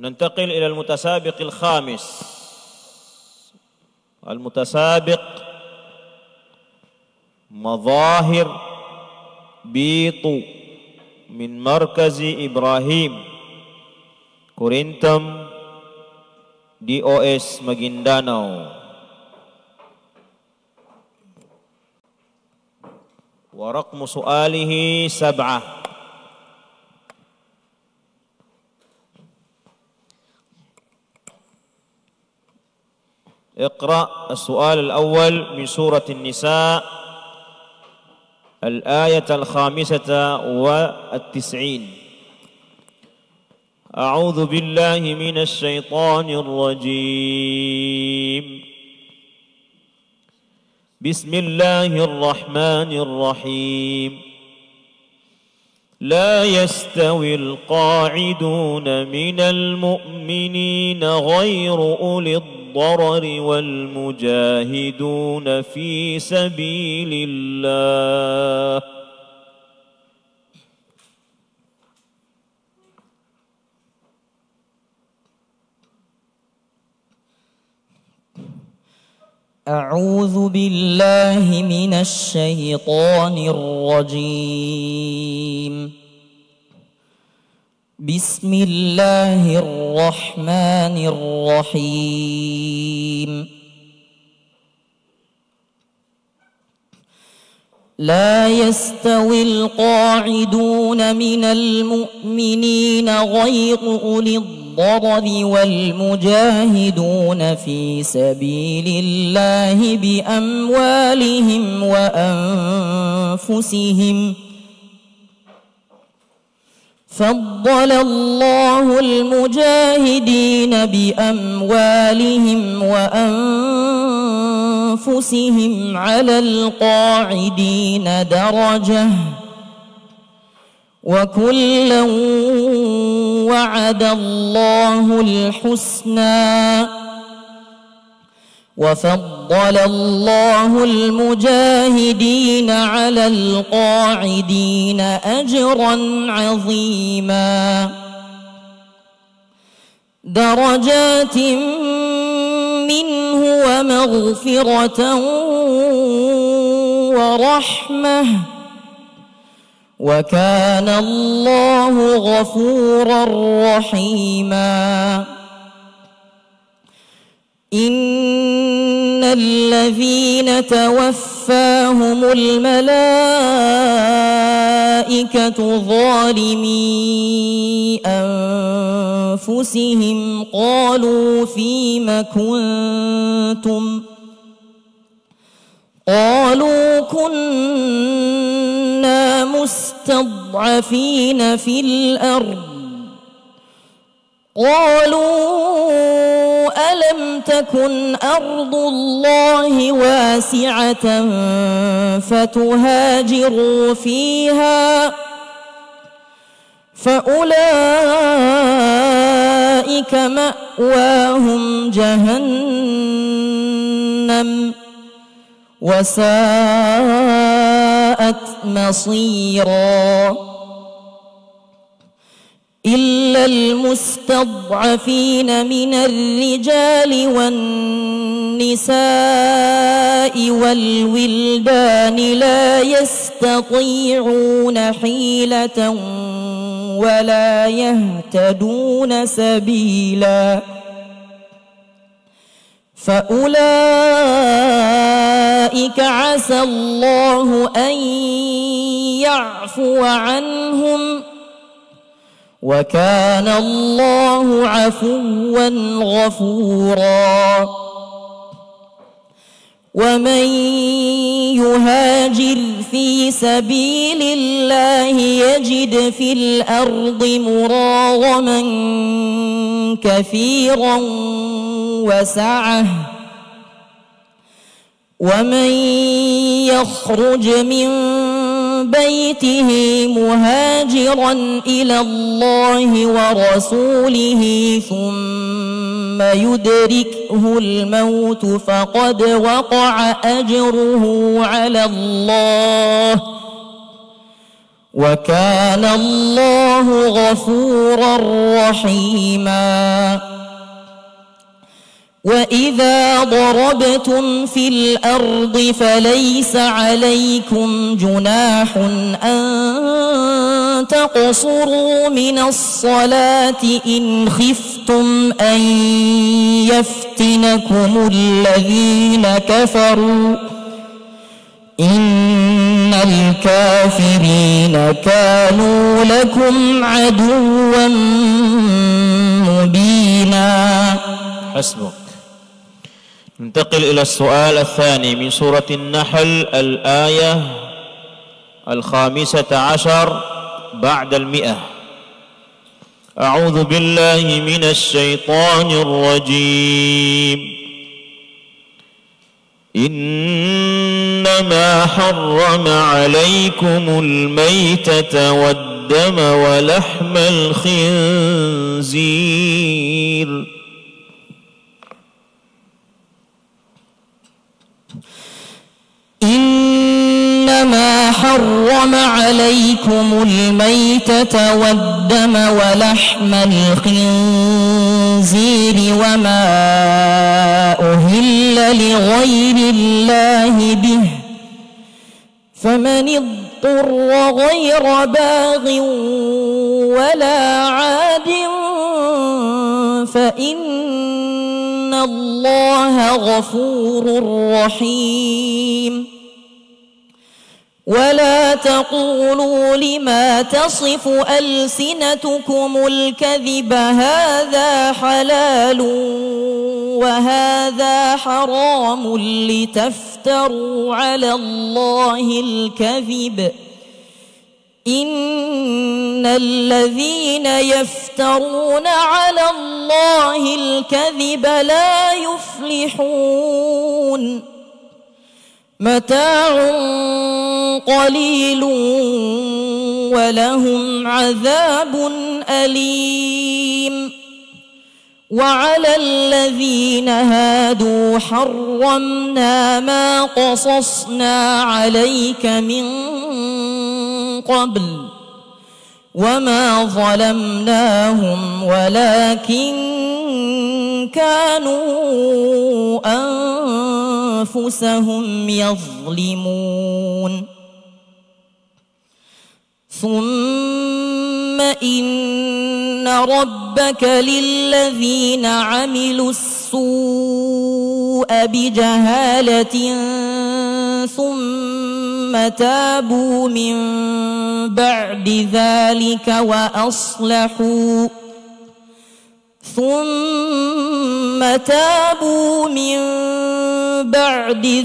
ننتقل إلى المتسابق الخامس. المتسابق مظاهر بيطو من مركز إبراهيم Kurintam DOS Maguindanao. ورقم سؤاله 7. اقرأ السؤال الأول من سورة النساء الآية 95. أعوذ بالله من الشيطان الرجيم. بسم الله الرحمن الرحيم. لا يستوي القاعدون من المؤمنين غير أولي الضرر والمجاهدون في سبيل الله. أعوذ بالله من الشيطان الرجيم. بسم الله الرحمن الرحيم. لا يستوي القاعدون من المؤمنين غير أولي الضرر والمجاهدون في سبيل الله بأموالهم وأنفسهم. فضل الله المجاهدين بأموالهم وأنفسهم على القاعدين درجة وكلا وعد الله الحسنى. وفضل الله المجاهدين على القاعدين أجرا عظيما. درجات منه ومغفرة ورحمة وكان الله غفورا رحيما. إن الذين توفاهم الملائكة ظالمي أنفسهم قالوا فيم كنتم قالوا كنا مستضعفين في الأرض قالوا ألم تكن أرض الله واسعة فتهاجروا فيها فأولئك مأواهم جهنم وساءت مصيرا. إلا المستضعفين من الرجال والنساء والولدان لا يستطيعون حيلة ولا يهتدون سبيلا فأولئك عسى الله أن يعفو عنهم وكان الله عفوا غفورا. ومن يهاجر في سبيل الله يجد في الأرض مراغما كثيرا وسعة. ومن يخرج من بيته مهاجرا إلى الله ورسوله ثم يدركه الموت فقد وقع أجره على الله وكان الله غفورا رحيما وإذا ضربتم في الأرض فليس عليكم جناح أن تقصروا من الصلاة إن خفتم أن يفتنكم الذين كفروا إن الكافرين كانوا لكم عدوا مبينا. حسبك. ننتقل إلى السؤال الثاني من سورة النحل الآية 15 بعد 100. أعوذ بالله من الشيطان الرجيم. إنما حرم عليكم الميتة والدم ولحم الخنزير إنما حرم عليكم الميتة والدم ولحم الخنزير وما أهل لغير الله به فمن اضطر غير باغ ولا عاد فإن الله غفور رحيم. ولا تقولوا لما تصف ألسنتكم الكذب هذا حلال وهذا حرام لتفتروا على الله الكذب إن الذين يفترون على الله الكذب لا يفلحون. متاع قليل ولهم عذاب أليم. وعلى الذين هادوا حرمنا ما قصصنا عليك من قبل وما ظلمناهم ولكن كانوا أنفسهم يظلمون. ثم إن ربك للذين عملوا السوء بجهالة ثم تابوا من بعد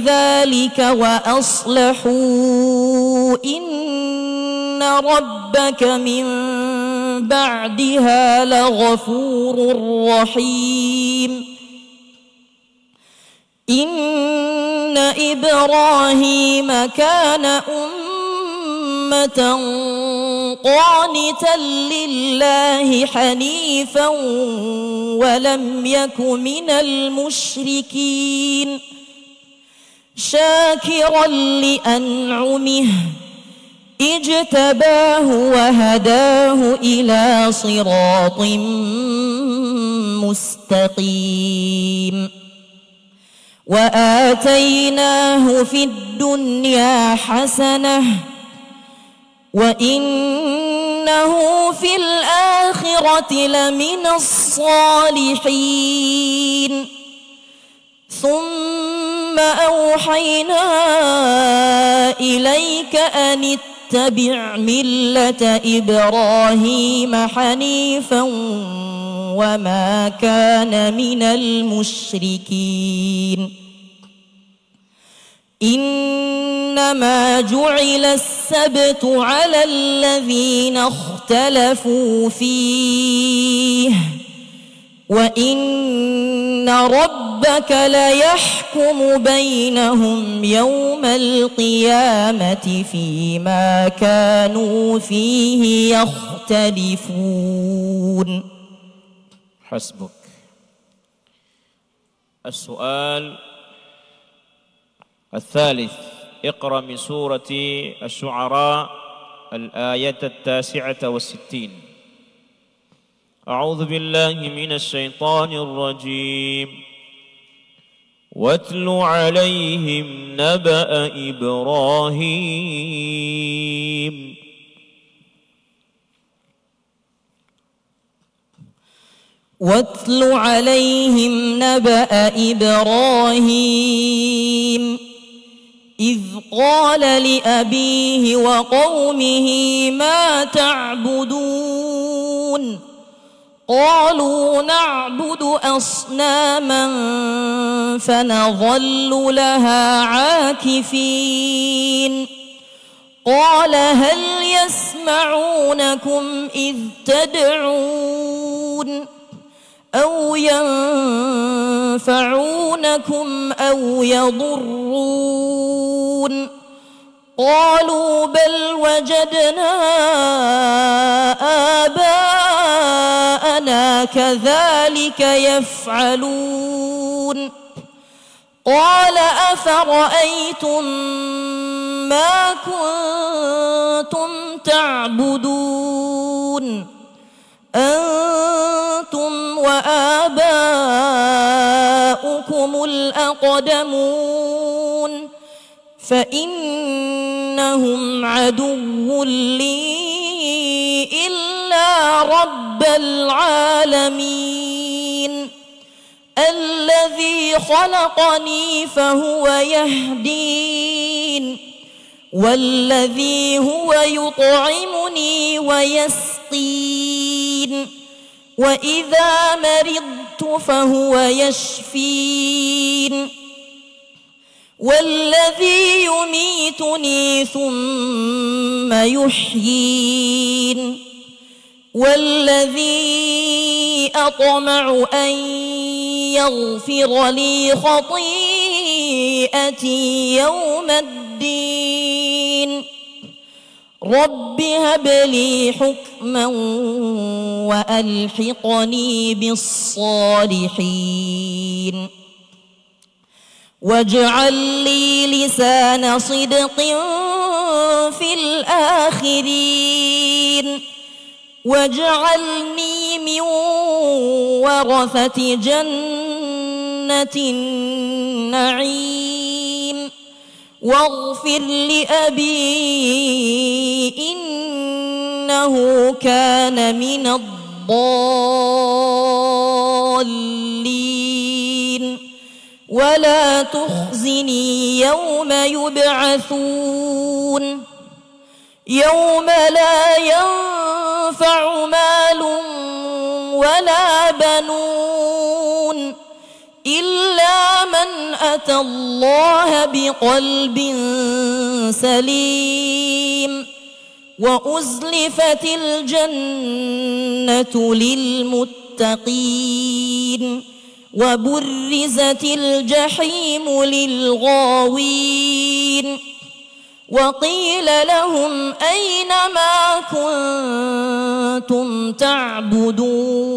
ذلك وأصلحوا إن ربك من بعدها لغفور رحيم. إن إبراهيم كان أمة قانتا لله حنيفا ولم يك من المشركين شاكرا لأنعمه اجتباه وهداه إلى صراط مستقيم. وآتيناه في الدنيا حسنة وإنه في الآخرة لمن الصالحين. ثم أوحينا إليك أن اتبع ملة إبراهيم حنيفا وما كان من المشركين. إنما جعل السبت على الذين اختلفوا فيه وإن ربك ليحكم بينهم يوم القيامة فيما كانوا فيه يختلفون. حسبك. السؤال الثالث، اقرأ من سورة الشعراء الآية 69. أعوذ بالله من الشيطان الرجيم. واتل عليهم نبأ إبراهيم. واتل عليهم نبأ إبراهيم إذ قال لأبيه وقومه ما تعبدون قالوا نعبد أصناما فنظل لها عاكفين قال هل يسمعونكم إذ تدعون أو ينفعونكم أو يضرون قالوا بل وجدنا آباءنا كذلك يفعلون قال أفرأيتم ما كنتم تعبدون أنتم وآباؤكم الأقدمون فإنهم عدو لي إلا رب العالمين الذي خلقني فهو يهدين والذي هو يطعمني ويسقين وإذا مرضت فهو يشفين والذي يميتني ثم يحيين والذي أطمع أن يغفر لي خطيئتي يوم الدين رب هب لي حكما وألحقني بالصالحين واجعل لي لسان صدق في الآخرين واجعلني من ورثة جنة النعيم واغفر لأبي إنه كان من الضالين ولا تخزني يوم يبعثون يوم لا ينفع مال ولا بنون إلا من أتى الله بقلب سليم وأزلفت الجنة للمتقين وبرزت الجحيم للغاوين وقيل لهم أين ما كنتم تعبدون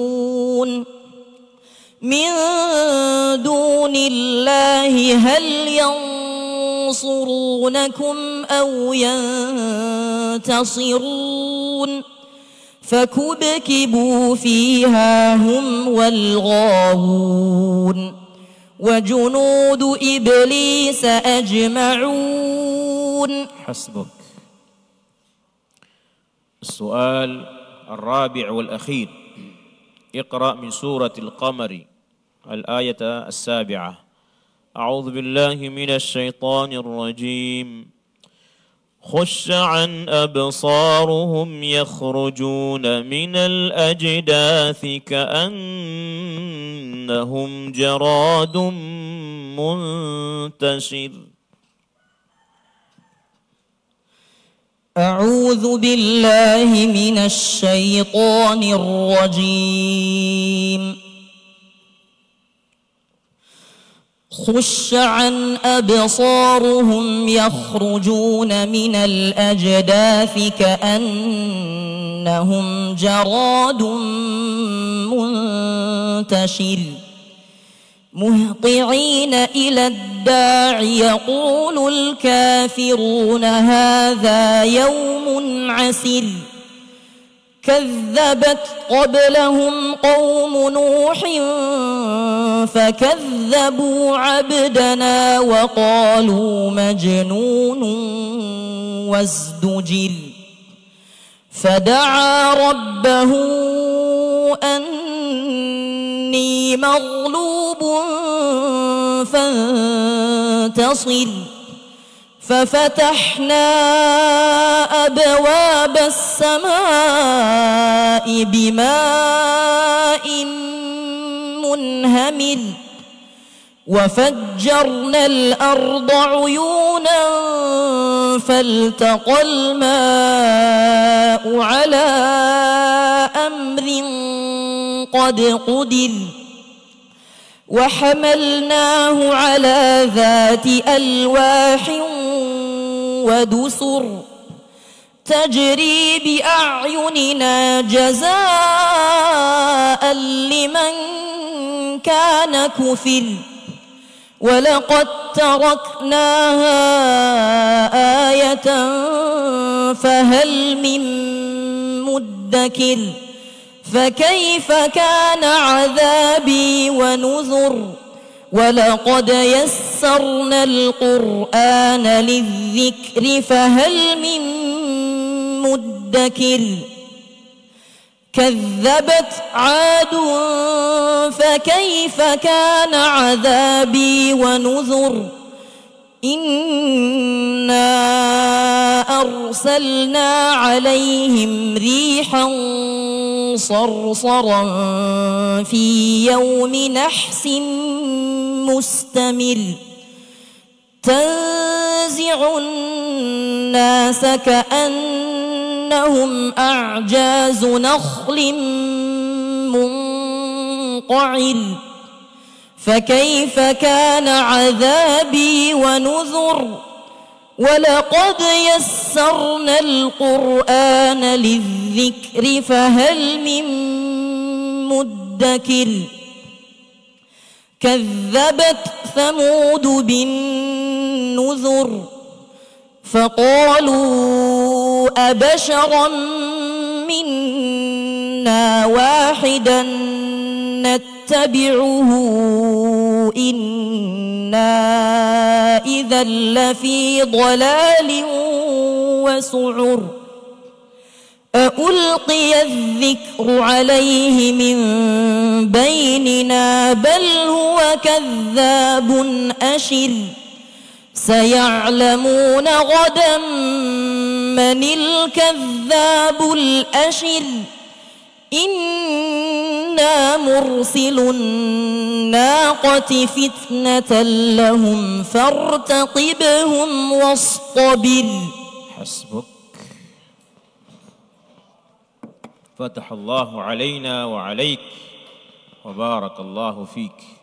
من دون الله هل ينصرونكم أو ينتصرون فكبكبوا فيها هم والغاوون وجنود إبليس أجمعون. حسبك. السؤال الرابع والأخير. اقرأ من سورة القمر الآية 7. أعوذ بالله من الشيطان الرجيم. خش عن أبصارهم يخرجون من الأجداث كأنهم جراد منتشر. أعوذ بالله من الشيطان الرجيم. خش عن أبصارهم يخرجون من الأجداث كأنهم جراد منتشر مهطعين إلى الداع يقول الكافرون هذا يوم عسر كذبت قبلهم قوم نوح فكذبوا عبدنا وقالوا مجنون وازدجر فدعا ربه أني مغلوب فانتصر ففتحنا أبواب السماء بماء منهمر وفجرنا الأرض عيونا فالتقى الماء على أمر قد قدر وحملناه على ذات ألواح ودسر تجري بأعيننا جزاء لمن كان كفر ولقد تركناها آية فهل من مدكر فكيف كان عذابي ونذر ولقد يسرنا القرآن للذكر فهل من مدكر كذبت عاد فكيف كان عذابي ونذر إنا أرسلنا عليهم ريحا صرصرا في يوم نحس مستمر تنزع الناس كأنهم أعجاز نخل منقعر فكيف كان عذابي ونذر ولقد يسرنا القرآن للذكر فهل من مدكر كذبت ثمود بالنذر فقالوا أبشرا منا واحدا نتبعه إنا إذا لفي ضلال وسعر أألقي الذكر عليه من بيننا بل هو كذاب أشر سيعلمون غدا من الكذاب الأشر إنا مرسل الناقة فتنة لهم فارتقبهم واصطبر حسبك. فتح الله علينا وعليك وبارك الله فيك.